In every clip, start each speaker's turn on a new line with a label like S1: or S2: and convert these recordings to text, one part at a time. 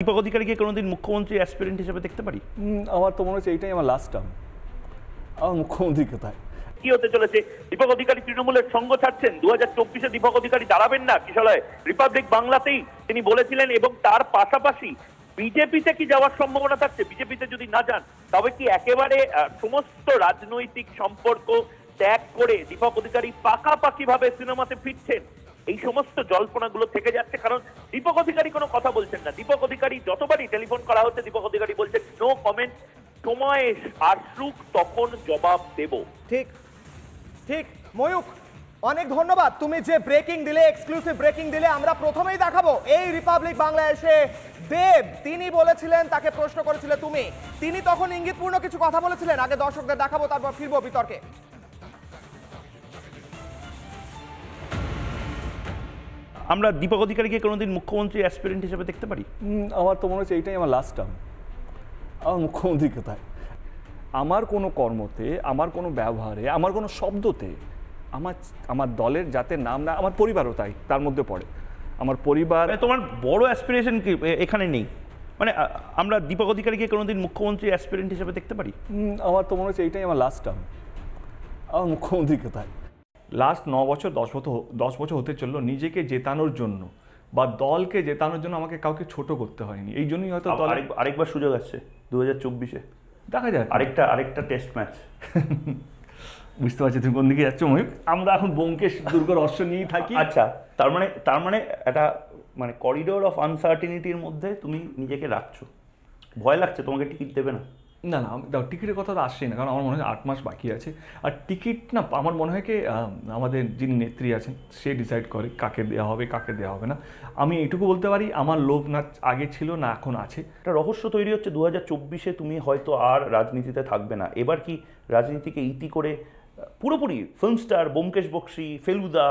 S1: দীপক অধিকারীকে কোনোদিন মুখ্যমন্ত্রী অ্যাসপিরেন্ট হিসেবে দেখতে পারি?
S2: আমার তো মনে হচ্ছে এইটাই আমার লাস্ট টার্ম। আমার মুখ্যমন্ত্রী কোথায়
S3: কি হতে চলেছে? দীপক অধিকারী তৃণমূলের সঙ্গ ছাড়ছেন। 2024-এ দীপক অধিকারী দাঁড়াবেন না কিশলয়ে, রিপাবলিক বাংলাতেই তিনি বলেছিলেন। এবং তার পাশাপাশি বিজেপিতে কি যাওয়ার সম্ভাবনা থাকছে? বিজেপিতে যদি না যান তবে কি একেবারে সমস্ত রাজনৈতিক সম্পর্ক ত্যাগ করে দীপক অধিকারী পাকাপাকি ভাবে সিনেমাতে ফিরছেন? এই সমস্ত জল্পনাগুলো থেকে যাচ্ছে, কারণ দীপক অধিকারী কোনো কথা বলছেন না। দীপক অধিকারী যতবারই টেলিফোন করা হচ্ছে, দীপক অধিকারী বলছেন নো কমেন্ট, সময় আসুক তখন জবাব দেব।
S4: ঠিক ঠিক ময়ূক, অনেক ধন্যবাদ। তুমি যে ব্রেকিং দিলে, এক্সক্লুসিভ ব্রেকিং দিলে, আমরা প্রথমেই দেখাবো। এই রিপাবলিক বাংলায় এসে দেব তিনি বলেছিলেন, তাকে প্রশ্ন করেছিলে তুমি, তিনি তখন ইঙ্গিতপূর্ণ কিছু কথা বলেছিলেন। আগে দর্শকদের দেখাবো, তারপর ফিরবো বিতর্কে।
S1: আমরা দীপক অধিকারীকে কোনোদিন মুখ্যমন্ত্রী অ্যাসপিরেন্ট হিসেবে দেখতে পারি?
S2: আমার তো মনে হচ্ছে এইটাই আমার লাস্ট টার্ম। আমার মুখ্যমন্ত্রী কোথায়? আমার কোনো কর্মতে, আমার কোনো ব্যবহারে, আমার কোনো শব্দতে আমার দলের যাতে নাম না, আমার পরিবারও তাই তার মধ্যে পড়ে। আমার পরিবার।
S1: তোমার বড় অ্যাসপিরেশন কি এখানে নেই? মানে আমরা দীপক অধিকারীকে কোনোদিন মুখ্যমন্ত্রী অ্যাসপিরেন্ট হিসেবে দেখতে পারি?
S2: আমার তো মনে হচ্ছে এইটাই আমার লাস্ট টার্ম। আমার মুখ্যমন্ত্রী কোথায়?
S5: লাস্ট 9 বছর 10 বছর হতে চললো নিজেকে জেতানোর জন্য বা দলকে জেতানোর জন্য আমাকে কাউকে ছোট করতে হয়নি। এই জন্যই হয়তো
S1: আরেকবার সুযোগ আসছে 2024-এ,
S5: দেখা যায়
S1: আরেকটা টেস্ট ম্যাচ।
S5: বুঝতে পারছি তুমি কোন দিকে যাচ্ছ ময়ূক। আমরা এখন ব্যোমকেশ দুর্গ রহস্য নিয়েই থাকি।
S1: আচ্ছা, তার মানে একটা মানে করিডোর অফ আনসার্টিনিটির মধ্যে তুমি নিজেকে রাখছো। ভয় লাগছে তোমাকে টিকিট দেবে না?
S5: না না, টিকিটের কথা তো আসছেই না, কারণ আমার মনে হয় 8 মাস বাকি আছে। আর টিকিট না, আমার মনে হয় কি আমাদের যিনি নেত্রী আছেন সে ডিসাইড করে কাকে দেওয়া হবে কাকে দেওয়া হবে না। আমি এটুকু বলতে পারি, আমার লোভ না আগে ছিল না এখন আছে।
S1: একটা রহস্য তৈরি হচ্ছে 2024-এ তুমি হয়তো আর রাজনীতিতে থাকবে না। এবার কি রাজনীতিকে ইতি করে পুরোপুরি ফিল্ম স্টার ব্যোমকেশ বক্সী, ফেলুদা,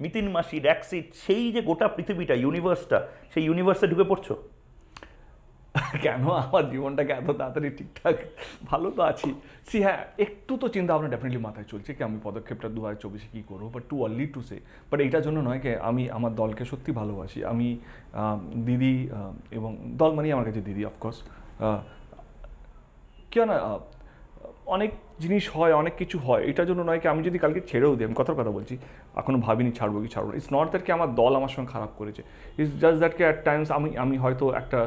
S1: মিতিন মাসি, ড্যাক্সিট, সেই যে গোটা পৃথিবীটা, ইউনিভার্সটা, সেই ইউনিভার্সে ঢুকে পড়ছো?
S5: কেন, আমার জীবনটাকে এত তাড়াতাড়ি ঠিকঠাক ভালো তো আছি। হ্যাঁ, একটু তো চিন্তা ভাবনা ডেফিনেটলি মাথায় চলছে কি আমি পদক্ষেপটা 2024-এ কী করবো, but too early to say. But এইটার জন্য নয় কি আমি আমার দলকে সত্যি ভালোবাসি। আমি দিদি এবং দল মানেই আমার কাছে দিদি, অফকোর্স। কেউ না, অনেক জিনিস হয়, অনেক কিছু হয়, এটার জন্য নয় কি আমি যদি কালকে ছেড়েও দিই, আমি কথার কথা বলছি, এখনও ভাবিনি ছাড়বো কি ছাড়বো না। ইটস নট দ্যাট কি আমার দল আমার সঙ্গে খারাপ করেছে, ইটস জাস্ট দ্যাট কি অ্যাট টাইমস আমি হয়তো একটা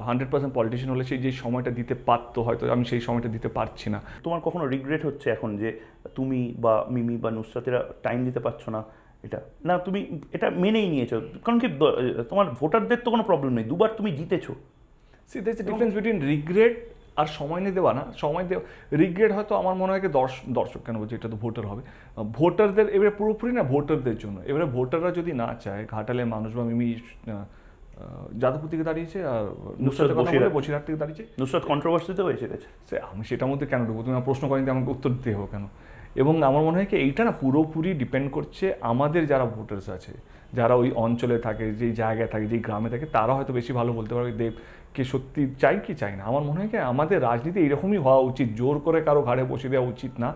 S5: 100% পলিটিশিয়ান হলে সেই যে সময়টা দিতে পারতো, হয়তো আমি সেই সময়টা দিতে পারছি না।
S1: তোমার কখনো রিগ্রেট হচ্ছে এখন যে তুমি বা মিমি বা নুসরাতেরা টাইম দিতে পারছো না? এটা না, তুমি এটা মেনেই নিয়েছো, কারণ কি তোমার ভোটারদের তো কোনো প্রবলেম নেই, দুবার তুমি জিতেছো।
S5: See that's the difference between regret আর সময় নিয়ে দেওয়া না। সময় দেওয়া, রিগ্রেট হয়তো আমার মনে হয় কি দর্শক কেন বলছে, এটা তো ভোটার হবে, ভোটারদের এবারে পুরোপুরি না ভোটারদের জন্য। এবারে ভোটাররা যদি না চায়, ঘাটালে মানুষ বা মিমি যাদবপুর থেকে দাঁড়িয়েছে আর বসিরহাট থেকে দাঁড়িয়েছে,
S1: নুসরাত কন্ট্রোভার্সিতেও এসে গেছে।
S5: আমি সেটার মধ্যে কেন ঢুকবো? তুমি আমার প্রশ্ন করেন, আমাকে উত্তর দিতে হবে কেন? এবং আমার মনে হয় কি এইটা না পুরোপুরি ডিপেন্ড করছে আমাদের যারা ভোটার্স আছে, যারা ওই অঞ্চলে থাকে, যেই জায়গায় থাকে, যেই গ্রামে থাকে, তারা হয়তো বেশি ভালো বলতে পারবে দেবকে সত্যি চাই কি চাই না। আমার মনে হয় কি আমাদের রাজনীতি এইরকমই হওয়া উচিত, জোর করে কারো ঘাড়ে বসে দেওয়া উচিত না।